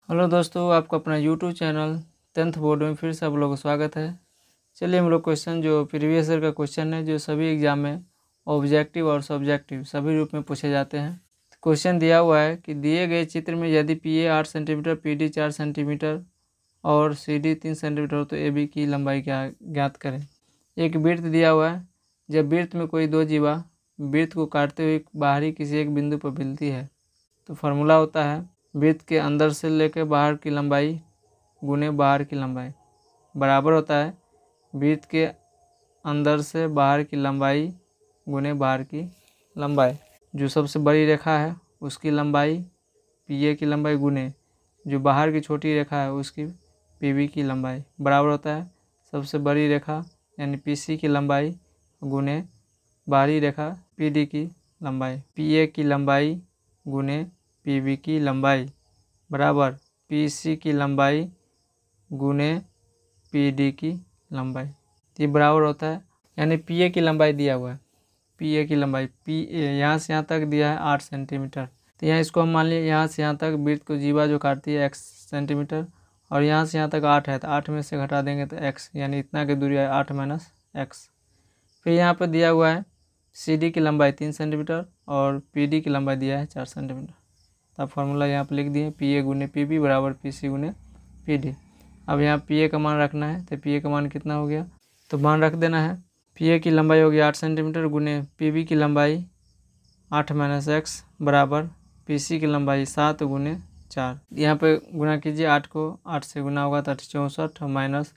Hello दोस्तों, आपका अपना यूट्यूब चैनल 10th बोर्ड में फिर से आप लोगों का स्वागत है। चलिए हम लोग क्वेश्चन जो प्रीवियस ईयर का क्वेश्चन है, जो सभी एग्जाम में ऑब्जेक्टिव और सब्जेक्टिव सभी रूप में पूछे जाते हैं। क्वेश्चन दिया हुआ है कि दिए गए चित्र में यदि PA 8 सेंटीमीटर, PD 4 सेंटीमीटर और CD 3 सेंटीमीटर हो तो AB की लंबाई क्या ज्ञात करें। एक वृत्त दिया हुआ है। जब वृत्त में कोई दो जीवा वृत्त को काटते हुए बाहरी किसी एक बिंदु पर मिलती है तो फार्मूला होता है वृत्त के अंदर से लेकर बाहर की लंबाई गुने बाहर की लंबाई बराबर होता है वृत्त के अंदर से बाहर की लंबाई गुने बाहर की लंबाई। जो सबसे बड़ी रेखा है उसकी लंबाई PA की लंबाई गुने जो बाहर की छोटी रेखा है उसकी PB की लंबाई बराबर होता है सबसे बड़ी रेखा यानी PC की लंबाई गुने बाहरी रेखा PD की लंबाई। PA की लंबाई गुने PB की लंबाई बराबर PC की लंबाई गुने PD की लंबाई। ये बराबर होता है यानी PA की लंबाई दिया हुआ है। PA की लंबाई यहाँ से यहाँ तक दिया है 8 सेंटीमीटर। तो यहाँ इसको हम मान लिए यहाँ से यहाँ तक वृत्त को जीवा जो काटती है x सेंटीमीटर और यहाँ से यहाँ तक 8 है तो 8 में से घटा देंगे तो x यानी इतना की दूरी है 8 माइनस x। फिर यहाँ पर दिया हुआ है CD की लंबाई 3 सेंटीमीटर और PD की लंबाई दिया है 4 सेंटीमीटर। तब फार्मूला यहाँ पर लिख दिए PA गुने PB बराबर PC गुने PD। अब यहाँ PA का मान रखना है तो PA का मान कितना हो गया तो मान रख देना है PA की लंबाई हो गया 8 सेंटीमीटर गुने PB की लंबाई 8 माइनस x बराबर PC की लंबाई 7 गुने 4। यहाँ पे गुना कीजिए 8 को 8 से गुना होगा तो 64 माइनस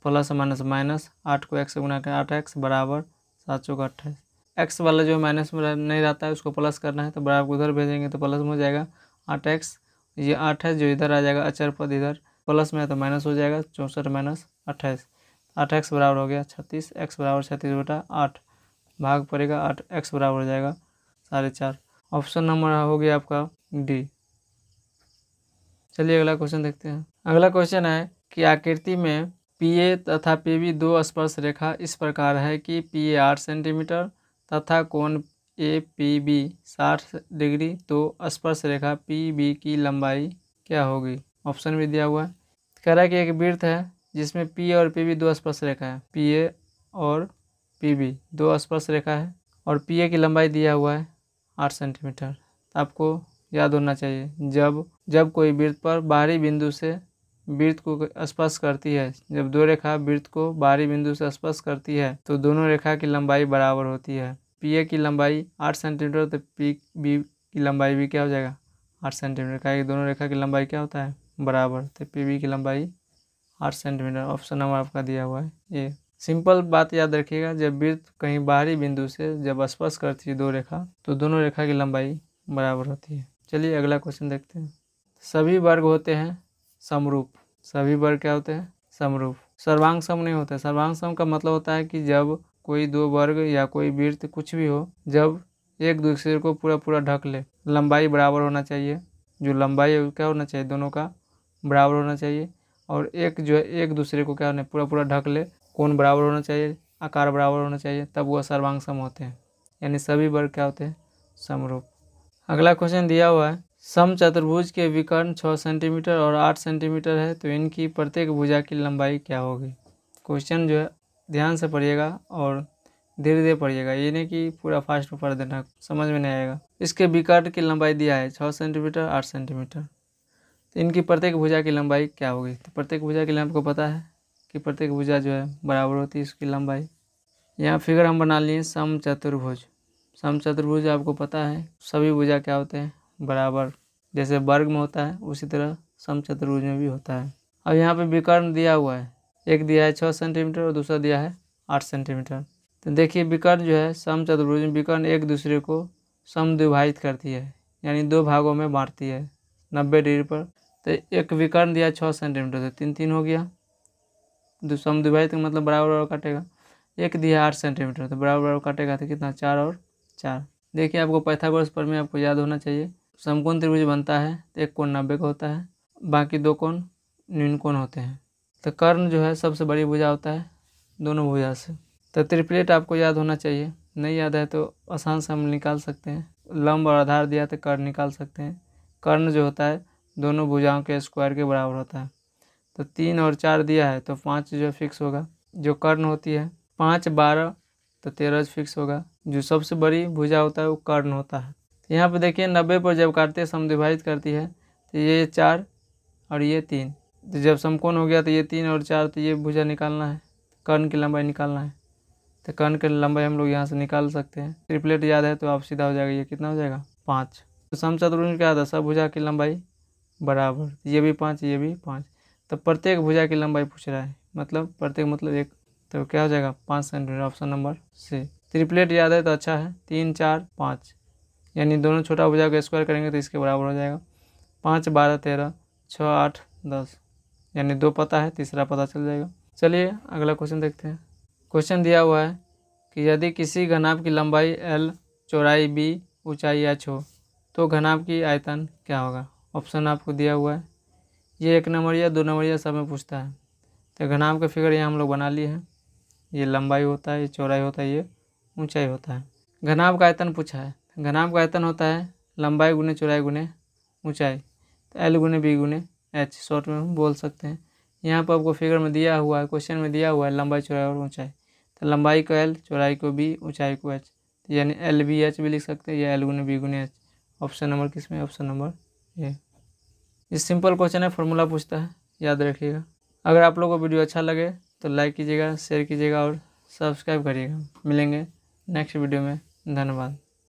प्लस माइनस माइनस 8 को x से गुना कर 8x बराबर 7 चौका 28। x वाला जो माइनस में नहीं रहता है उसको प्लस करना है तो बराबर उधर भेजेंगे तो प्लस में हो जाएगा 8x। ये 8 है जो इधर आ जाएगा अचर पद इधर प्लस में है तो माइनस हो जाएगा 64 माइनस 28। 8x बराबर हो गया 36। x बराबर 36 बटा 8 भाग पड़ेगा 8x बराबर हो जाएगा 4.5। ऑप्शन नंबर हो गया आपका डी। चलिए अगला क्वेश्चन देखते हैं। अगला क्वेश्चन है कि आकृति में PA तथा PB दो स्पर्श रेखा इस प्रकार है कि PA 8 सेंटीमीटर तथा कोण APB 60 डिग्री तो स्पर्श रेखा PB की लंबाई क्या होगी। ऑप्शन भी दिया हुआ है। कह रहा है कि एक वृत्त है जिसमें PA और PB दो स्पर्श रेखा है। PA और PB दो स्पर्श रेखा है और PA की लंबाई दिया हुआ है 8 सेंटीमीटर। आपको याद होना चाहिए जब कोई वृत्त पर बाहरी बिंदु से वृत्त को स्पर्श करती है, जब दो रेखा वृत्त को बाहरी बिंदु से स्पर्श करती है तो दोनों रेखा की लंबाई बराबर होती है। PA की लंबाई 8 सेंटीमीटर तो PB की लंबाई भी क्या हो जाएगा 8 सेंटीमीटर का। दोनों रेखा की लंबाई क्या होता है बराबर, तो PB की लंबाई 8 सेंटीमीटर। ऑप्शन नंबर आपका दिया हुआ है ये। सिंपल बात याद रखिएगा, जब वृत्त कहीं बाहरी बिंदु से जब स्पर्श करती है दो रेखा तो दोनों रेखा की लंबाई बराबर होती है। चलिए अगला क्वेश्चन देखते हैं। सभी वर्ग होते हैं समरूप। सभी वर्ग क्या होते हैं समरूप। सर्वांग सम नहीं होता है। सर्वांग सम का मतलब होता है कि जब कोई दो वर्ग या कोई वृत्त कुछ भी हो, जब एक दूसरे को पूरा ढक ले, लंबाई बराबर होना चाहिए। जो लंबाई है क्या होना चाहिए दोनों का बराबर होना चाहिए और एक जो है एक दूसरे को क्या होना पूरा ढक ले, कोण बराबर होना चाहिए, आकार बराबर होना चाहिए, तब वह सर्वांग सम होते हैं। यानी सभी वर्ग क्या होते हैं समरूप। अगला क्वेश्चन दिया हुआ है समचतुर्भुज के विकर्ण 6 सेंटीमीटर और 8 सेंटीमीटर है तो इनकी प्रत्येक भुजा की लंबाई क्या होगी। क्वेश्चन जो है ध्यान से पढ़िएगा और धीरे धीरे पढ़िएगा, ये नहीं कि पूरा फास्ट में पढ़ देना, समझ में नहीं आएगा। इसके विकर्ण की लंबाई दिया है 6 सेंटीमीटर 8 सेंटीमीटर, तो इनकी प्रत्येक भुजा की लंबाई क्या होगी। तो प्रत्येक भुजा की लंबाई आपको पता है कि प्रत्येक भुजा जो है बराबर होती है इसकी लंबाई। यहाँ फिगर हम बना लिए समचतुर्भुज। समचतुर्भुज आपको पता है सभी भुजा क्या होते हैं बराबर, जैसे वर्ग में होता है उसी तरह समचतुर्भुज में भी होता है। अब यहाँ पे विकर्ण दिया हुआ है, एक दिया है 6 सेंटीमीटर और दूसरा दिया है 8 सेंटीमीटर। तो देखिए विकर्ण जो है समचतुर्भुज में विकर्ण एक दूसरे को समद्विभाजित करती है, यानी दो भागों में बांटती है 90 डिग्री पर। तो एक विकर्ण दिया 6 सेंटीमीटर तो 3 हो गया, समद्विभाजित मतलब बराबर काटेगा। एक दिया 8 सेंटीमीटर तो बराबर काटेगा तो कितना 4 और 4। देखिए आपको पाइथागोरस प्रमेय आपको याद होना चाहिए। समकोण त्रिभुज बनता है तो एक कोण 90 का होता है, बाकी दो कोण न्यून कोण होते हैं। तो कर्ण जो है सबसे बड़ी भुजा होता है दोनों भुजा से। तो त्रिप्लेट आपको याद होना चाहिए, नहीं याद है तो आसान से हम निकाल सकते हैं। लंब और आधार दिया तो कर्ण निकाल सकते हैं। कर्ण जो होता है दोनों भुजाओं के स्क्वायर के बराबर होता है। तो 3 और 4 दिया है तो 5 जो फिक्स होगा। जो कर्ण होती है 5, 12 तो 13 फिक्स होगा। जो सबसे बड़ी भुजा होता है वो कर्ण होता है। तो यहाँ पे देखिए 90 पर जब काटते समद्विभाजित करती है तो ये 4 और ये 3, तो जब समकोण हो गया तो ये 3 और 4, तो ये भुजा निकालना है, कर्ण की लंबाई निकालना है। तो कर्ण की लंबाई हम लोग यहाँ से निकाल सकते हैं। ट्रिपलेट याद है तो आप सीधा हो जाएगा, ये कितना हो जाएगा 5। तो समचतुर्भुज क्या था, सब भुजा की लंबाई बराबर, ये भी 5 ये भी 5। तो प्रत्येक भुजा की लंबाई पूछ रहा है, मतलब प्रत्येक मतलब एक, तो क्या हो जाएगा 5 centimetre, option number C. Triplet याद है तो अच्छा है, 3, 4, 5, यानी दोनों छोटा भुजा को स्क्वायर करेंगे तो इसके बराबर हो जाएगा। 5, 12, 13, 6, 8, 10, यानी 2 पता है, तीसरा पता चल जाएगा। चलिए अगला क्वेश्चन देखते हैं। क्वेश्चन दिया हुआ है कि यदि किसी घनाभ की लंबाई L, चौड़ाई B, ऊंचाई H हो तो घनाभ की आयतन क्या होगा। ऑप्शन आपको दिया हुआ है, ये 1 नंबरिया 2 नंबरिया सब में पूछता है। तो घनाभ का फिगर यहाँ हम लोग बना लिए हैं, ये लंबाई होता है, ये चौड़ाई होता है, ये ऊंचाई होता है। घनाभ का आयतन पूछा है, घनाभ का आयतन होता है लंबाई गुने चौड़ाई गुने ऊंचाई, तो L गुने B गुने H, शॉर्ट में हम बोल सकते हैं। यहाँ पर आपको फिगर में दिया हुआ है, क्वेश्चन में दिया हुआ है लंबाई चौड़ाई और ऊंचाई, तो लंबाई को L, चौड़ाई को B, ऊंचाई को H, यानी LBH भी लिख सकते हैं या L गुने B गुने H। ऑप्शन नंबर किस में, ऑप्शन नंबर ए। ये सिंपल क्वेश्चन है, फार्मूला पूछता है, याद रखिएगा। अगर आप लोगों को वीडियो अच्छा लगे तो लाइक कीजिएगा, शेयर कीजिएगा और सब्सक्राइब करिएगा। मिलेंगे नेक्स्ट वीडियो में, धन्यवाद।